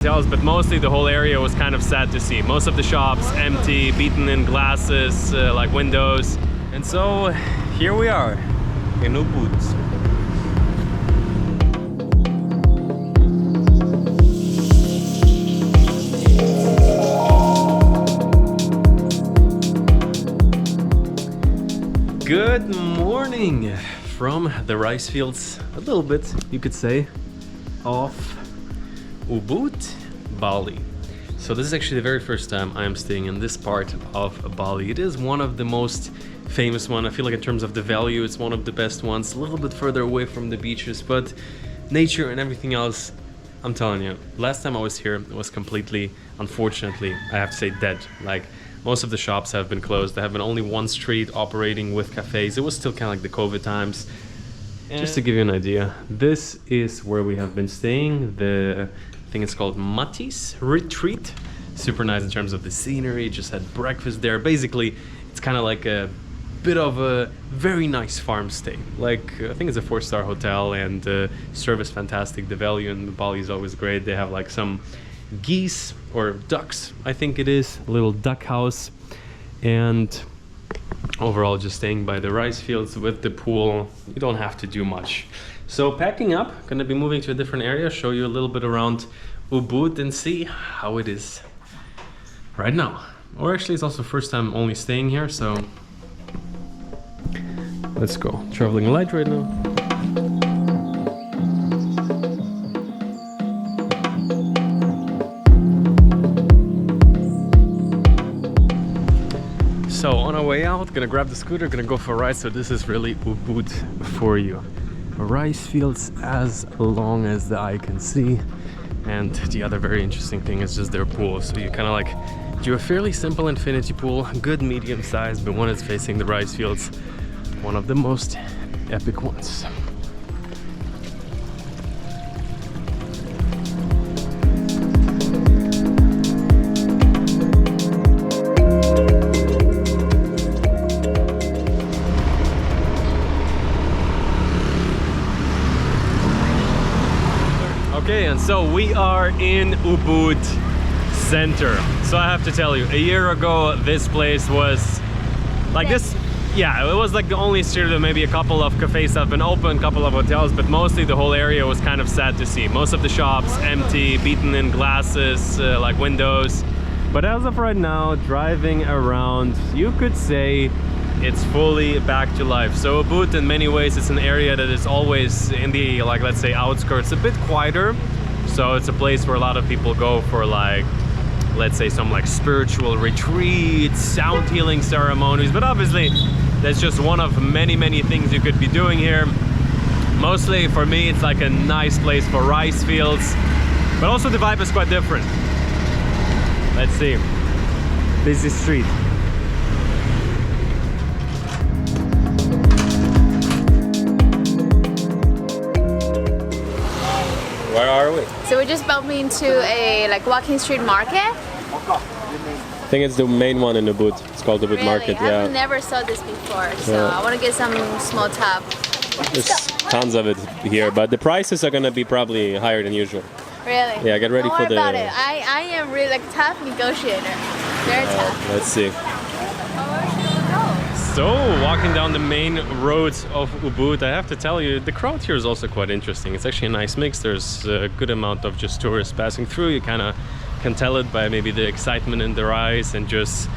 hotels, but mostly the whole area was kind of sad to see. Most of the shops empty, beaten in glasses, like windows. And so here we are in Ubud. Good morning from the Ricefields, a little bit, you could say, of Ubud, Bali. So this is actually the very first time I am staying in this part of Bali. It is one of the most famous one. I feel like in terms of the value, it's one of the best ones. A little bit further away from the beaches, but nature and everything else, I'm telling you, last time I was here, it was completely, unfortunately, I have to say, dead. Like, most of the shops have been closed. There have been only one street operating with cafes. It was still kind of like the COVID times. And just to give you an idea, this is where we have been staying. I think it's called Mathis Retreat. Super nice in terms of the scenery. Just had breakfast there. Basically, it's kind of like a bit of a very nice farm stay. Like, I think it's a 4-star hotel, and service fantastic. The value in Bali is always great. They have like some geese or ducks, I think it is, a little duck house, and overall just staying by the rice fields with the pool. You don't have to do much. So packing up, gonna be moving to a different area, show you a little bit around Ubud and see how it is right now. Or actually, it's also first time only staying here, so let's go. Traveling light right now. So on our way out, gonna grab the scooter, gonna go for a ride. So this is really Ubud for you. Rice fields as long as the eye can see. And the other very interesting thing is just their pool. So you kind of like do a fairly simple infinity pool, good medium size, but one is facing the rice fields, one of the most epic ones. Okay, and so we are in Ubud Center. So I have to tell you, a year ago this place was like this. Yeah, it was like the only street with maybe a couple of cafes that have been open, a couple of hotels, but mostly the whole area was kind of sad to see. Most of the shops empty, beaten in glasses, like windows. But as of right now, driving around, you could say it's fully back to life. So Ubud, in many ways, it's an area that is always in the, like, let's say, outskirts, a bit quieter. So it's a place where a lot of people go for, like, let's say, some like spiritual retreats, sound healing ceremonies. But obviously, that's just one of many things you could be doing here. Mostly for me, it's like a nice place for rice fields, but also the vibe is quite different. Let's see. Busy street. Where are we? So we just bumped into a like walking street market. I think it's the main one in Ubud. It's called the Ubud Market. Yeah. I've never saw this before, so I want to get some small tap. There's tons of it here, but the prices are gonna be probably higher than usual. Really? Yeah, get ready Don't for worry the. about it. I am really like tough negotiator. Very tough. Let's see. Where should we go? So, walking down the main roads of Ubud, I have to tell you, the crowd here is also quite interesting. It's actually a nice mix. There's a good amount of just tourists passing through. You kind of can tell it by maybe the excitement in their eyes, and just,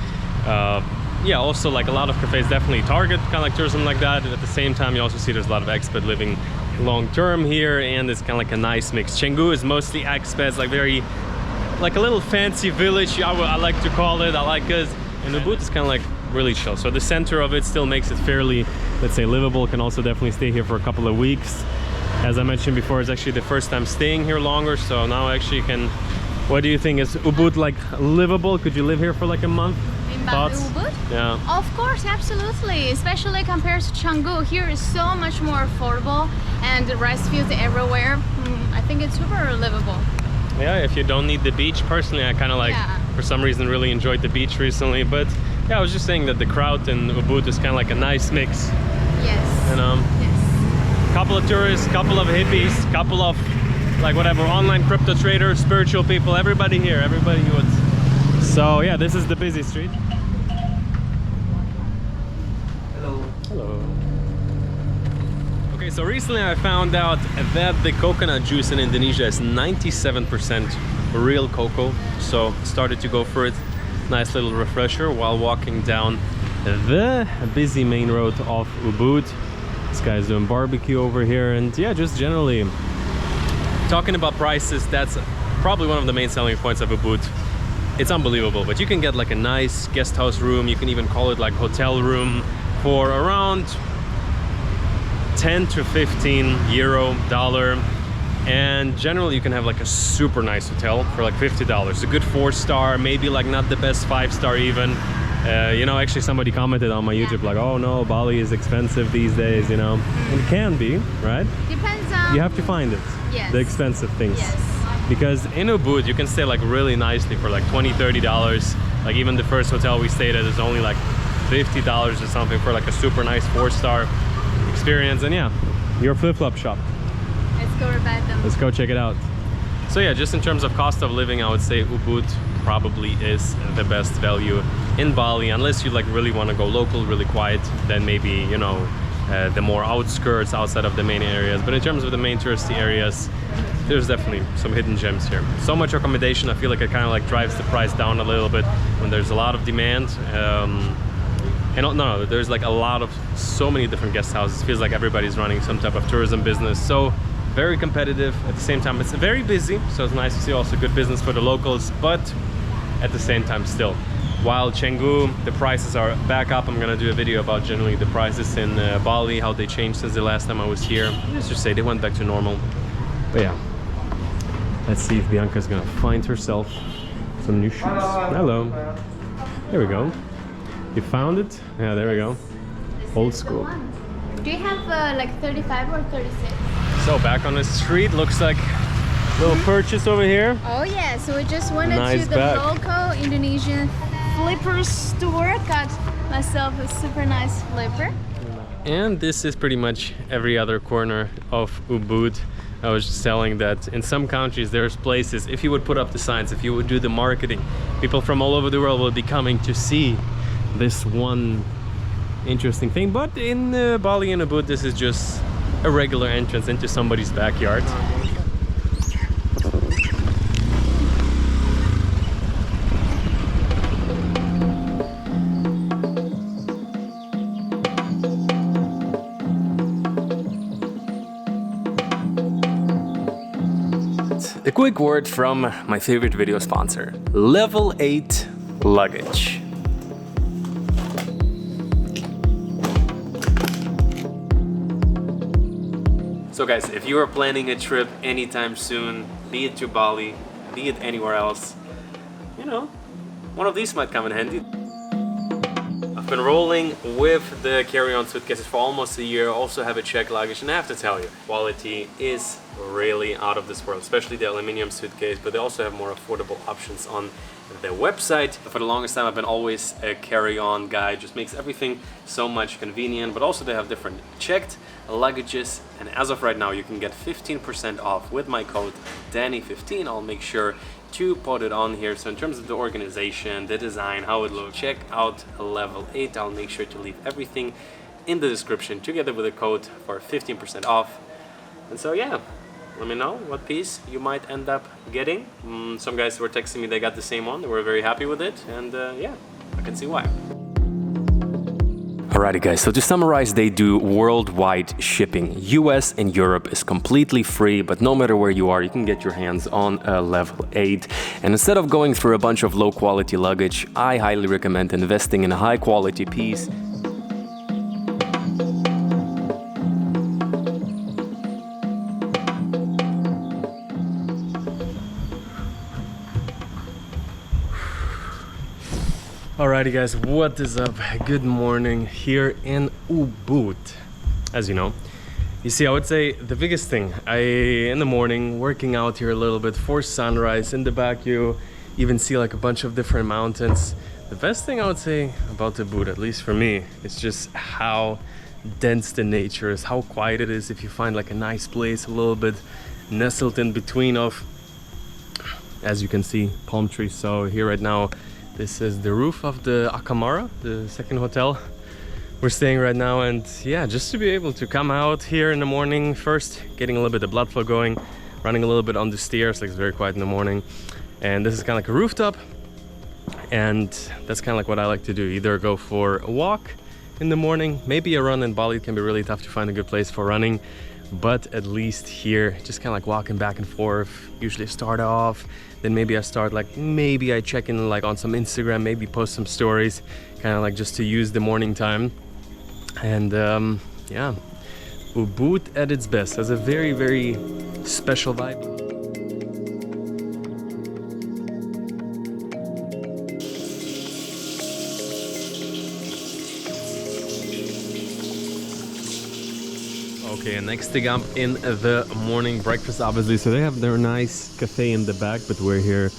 yeah, also like a lot of cafes definitely target kind of like tourism like that. And at the same time, you also see there's a lot of expat living long term here, and it's kind of like a nice mix. Canggu is mostly expats, like very, like a little fancy village, I like to call it. I like it. And Ubud is kind of like really chill. So the center of it still makes it fairly, let's say, livable. Can also definitely stay here for a couple of weeks. As I mentioned before, it's actually the first time staying here longer, so now actually you can. What do you think? Is Ubud like livable? Could you live here for like a month? In Ubud? Yeah. Of course, absolutely. Especially compared to Canggu, here is so much more affordable, and the rice fields everywhere. I think it's super livable. Yeah, if you don't need the beach. Personally, I kind of like, for some reason, really enjoyed the beach recently. But yeah, I was just saying that the crowd in Ubud is kind of like a nice mix. Yes. You know? Yes. Couple of tourists, couple of hippies, couple of like whatever, online crypto traders, spiritual people, everybody here, everybody would. So yeah, this is the busy street. Hello. Hello. Okay, so recently I found out that the coconut juice in Indonesia is 97% real cocoa, so started to go for it. Nice little refresher while walking down the busy main road of Ubud. This guy's doing barbecue over here, and yeah, just generally talking about prices, that's probably one of the main selling points of Ubud. It's unbelievable, but you can get like a nice guest house room, you can even call it like hotel room, for around 10 to 15 euro, dollar, and generally you can have like a super nice hotel for like $50. A good 4-star, maybe like not the best 5-star even. You know, actually somebody commented on my YouTube like, oh no, Bali is expensive these days, you know. It can be, right? Depends on... You have to find it. Yes. The expensive things. Yes. Because in Ubud you can stay like really nicely for like $20-30. Like even the first hotel we stayed at is only like $50 or something for like a super nice 4-star experience. And yeah, your flip-flop shop. Let's go revive them. Let's go check it out. So yeah, just in terms of cost of living, I would say Ubud probably is the best value in Bali, unless you like really want to go local, really quiet, then maybe, you know, the more outskirts outside of the main areas. But in terms of the main touristy areas, there's definitely some hidden gems here. So much accommodation, I feel like it kind of like drives the price down a little bit when there's a lot of demand. And no, there's like a lot of, so many different guest houses. It feels like everybody's running some type of tourism business. So very competitive. At the same time, it's very busy. So it's nice to see also good business for the locals, but at the same time still. While Canggu, the prices are back up. I'm gonna do a video about generally the prices in Bali, how they changed since the last time I was here. Let's just say they went back to normal. But yeah, let's see if Bianca's gonna find herself some new shoes. Hello. There we go. You found it? Yeah, there we go. Old school. Do you have like 35 or 36? So back on the street, looks like a little purchase over here. Oh yeah, so we just went Nice to the bag. local Indonesian flipper store. Got myself a super nice flipper. And this is pretty much every other corner of Ubud. I was just telling that in some countries there's places, if you would put up the signs, if you would do the marketing, people from all over the world will be coming to see this one interesting thing. But in Bali and Ubud, this is just a regular entrance into somebody's backyard. A quick word from my favorite video sponsor, Level 8 Luggage. So guys, if you are planning a trip anytime soon, be it to Bali, be it anywhere else, you know, one of these might come in handy. I've been rolling with the carry-on suitcases for almost a year, also have a check luggage, and I have to tell you, quality is really out of this world, especially the aluminum suitcase, but they also have more affordable options on their website. For the longest time I've been always a carry-on guy, just makes everything so much convenient, but also they have different checked luggages, and as of right now you can get 15% off with my code Danny15. I'll make sure to put it on here. So in terms of the organization, the design, how it looks, check out Level 8. I'll make sure to leave everything in the description together with a code for 15% off. And so yeah, let me know what piece you might end up getting. Some guys were texting me they got the same one, they were very happy with it, and yeah, I can see why. Alrighty guys, so to summarize, they do worldwide shipping. US and Europe is completely free, but no matter where you are, you can get your hands on a Level 8. And instead of going through a bunch of low quality luggage, I highly recommend investing in a high quality piece. Alrighty guys, what is up? Good morning here in Ubud. As you know, you see, I would say the biggest thing, in the morning, working out here a little bit for sunrise. In the back you even see like a bunch of different mountains. The best thing I would say about Ubud, at least for me, is just how dense the nature is, how quiet it is. If you find like a nice place, a little bit nestled in between of, as you can see, palm trees. So here right now, this is the roof of the Arkamara, the second hotel we're staying right now. And yeah, just to be able to come out here in the morning, first getting a little bit of blood flow going, running a little bit on the stairs, like it's very quiet in the morning. And this is kind of like a rooftop, and that's kind of like what I like to do. Either go for a walk in the morning, maybe a run. In Bali it can be really tough to find a good place for running, but at least here, just kind of like walking back and forth. Usually I start off, then maybe I start like, maybe I check in like on some Instagram, maybe post some stories, kind of like just to use the morning time. And yeah, Ubud at its best has a very, very special vibe. Okay, and next thing up in the morning breakfast, obviously. So they have their nice cafe in the back, but we're here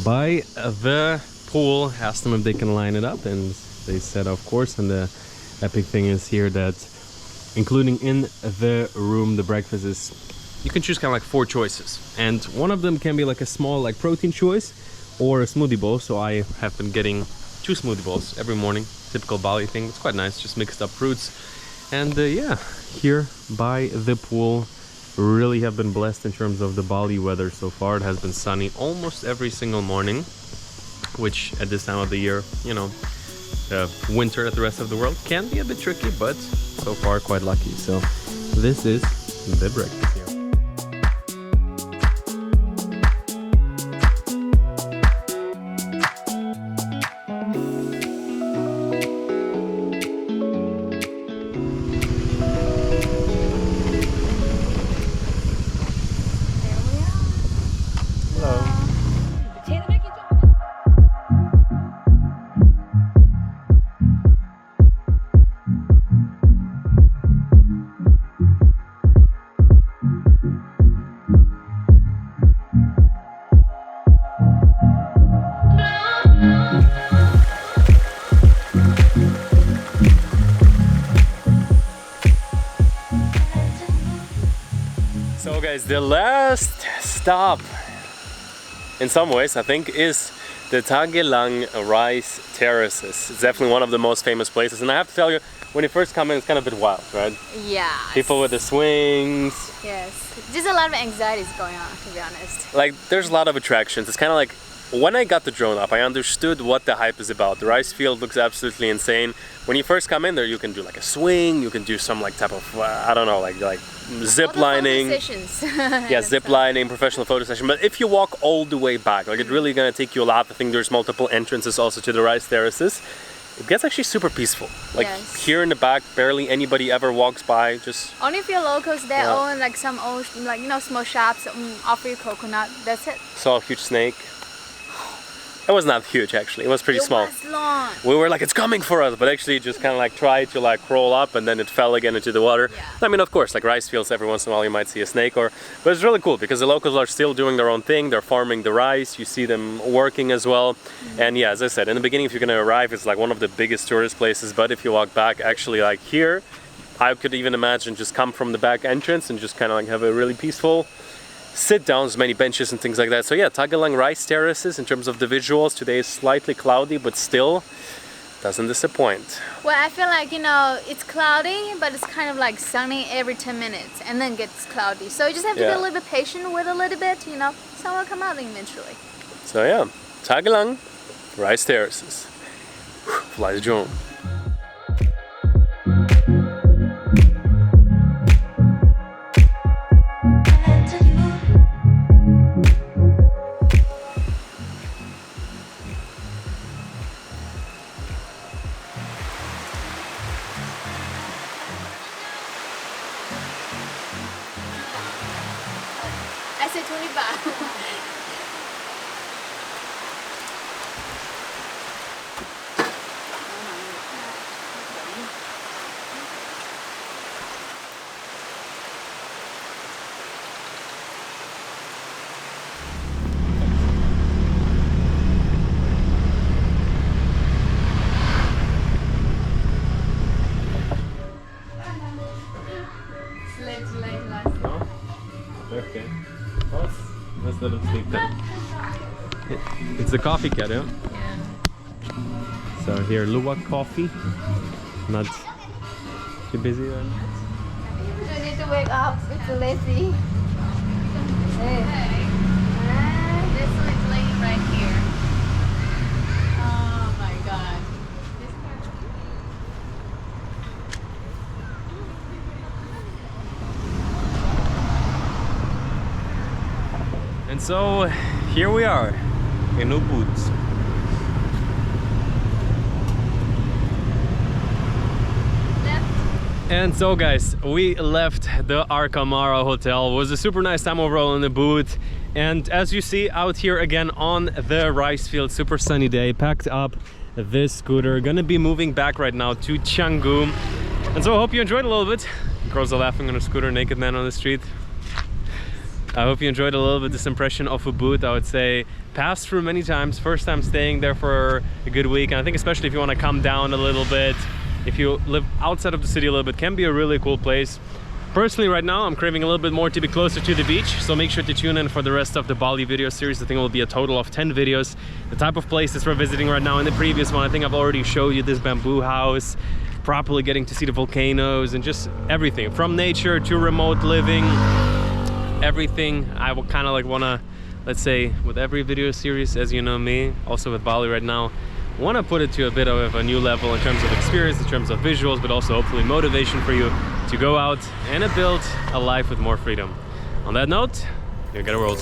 by the pool. Asked them if they can line it up, and they said of course. And the epic thing is here that including in the room, the breakfast is, you can choose kind of like 4 choices, and one of them can be like a small like protein choice or a smoothie bowl. So I have been getting 2 smoothie bowls every morning, typical Bali thing. It's quite nice, just mixed up fruits. And yeah, here by the pool, really have been blessed in terms of the Bali weather so far. It has been sunny almost every single morning, which at this time of the year, you know, winter at the rest of the world can be a bit tricky, but so far quite lucky. So this is the breakfast here. So guys, the last stop, in some ways, I think, is the Tegallalang rice terraces. It's definitely one of the most famous places, and I have to tell you, when you first come in, it's kind of a bit wild, right? Yeah. People with the swings. Yes. Just a lot of anxieties going on, to be honest. Like, there's a lot of attractions. It's kind of like, when I got the drone up, I understood what the hype is about. The Ricefield looks absolutely insane. When you first come in there, you can do like a swing, you can do some like type of, I don't know, like zip lining. Yeah, zip lining, professional photo session. But if you walk all the way back, like it's really gonna take you a lot. I think there's multiple entrances also to the rice terraces. It gets actually super peaceful. Like here in the back, barely anybody ever walks by. Just only if you're locals, they own like some old, like, you know, small shops, offer you coconut. That's it. Saw a huge snake. It was not huge actually, it was pretty small. It was long. We were like, it's coming for us, but actually just kind of like tried to like crawl up, and then it fell again into the water. Yeah. I mean, of course, like rice fields, every once in a while you might see a snake, but it's really cool because the locals are still doing their own thing. They're farming the rice, you see them working as well. And yeah, as I said, in the beginning, if you're gonna arrive, it's like one of the biggest tourist places, but if you walk back, actually like here, I could even imagine just come from the back entrance and just kind of like have a really peaceful sit downs, many benches and things like that. So yeah, Tegallalang rice terraces. In terms of the visuals, today is slightly cloudy, but still doesn't disappoint. Well, I feel like, you know, it's cloudy, but it's kind of like sunny every 10 minutes and then gets cloudy. So you just have to be a little bit patient with a little bit, you know, sun will come out eventually. So yeah, Tegallalang rice terraces. Fly the drone. I said 20 baht. It's the coffee cat, yeah? Yeah. So here, Luwak coffee. Not too busy then? You need to wake up. It's lazy. Hey. This one is laying right here. Oh my god. And so here we are in Ubud. And so guys, we left the Arkamara hotel. It was a super nice time overall in Ubud. And as you see out here again on the Ricefield, super sunny day, packed up this scooter. Gonna be moving back right now to Canggu. And so I hope you enjoyed a little bit. Girls are laughing on a scooter, naked man on the street. I hope you enjoyed a little bit this impression of Ubud. I would say passed through many times, first time staying there for a good week. And I think especially if you want to come down a little bit, if you live outside of the city a little bit, can be a really cool place. Personally, right now, I'm craving a little bit more to be closer to the beach, so make sure to tune in for the rest of the Bali video series. I think it will be a total of 10 videos. The type of places we're visiting right now. In the previous one, I think I've already showed you this bamboo house, properly getting to see the volcanoes and just everything from nature to remote living, everything. I will kind of like want to, let's say, with every video series, as you know me, also with Bali right now, want to put it to a bit of a new level in terms of experience, in terms of visuals, but also hopefully motivation for you to go out and build a life with more freedom. On that note, you get a world.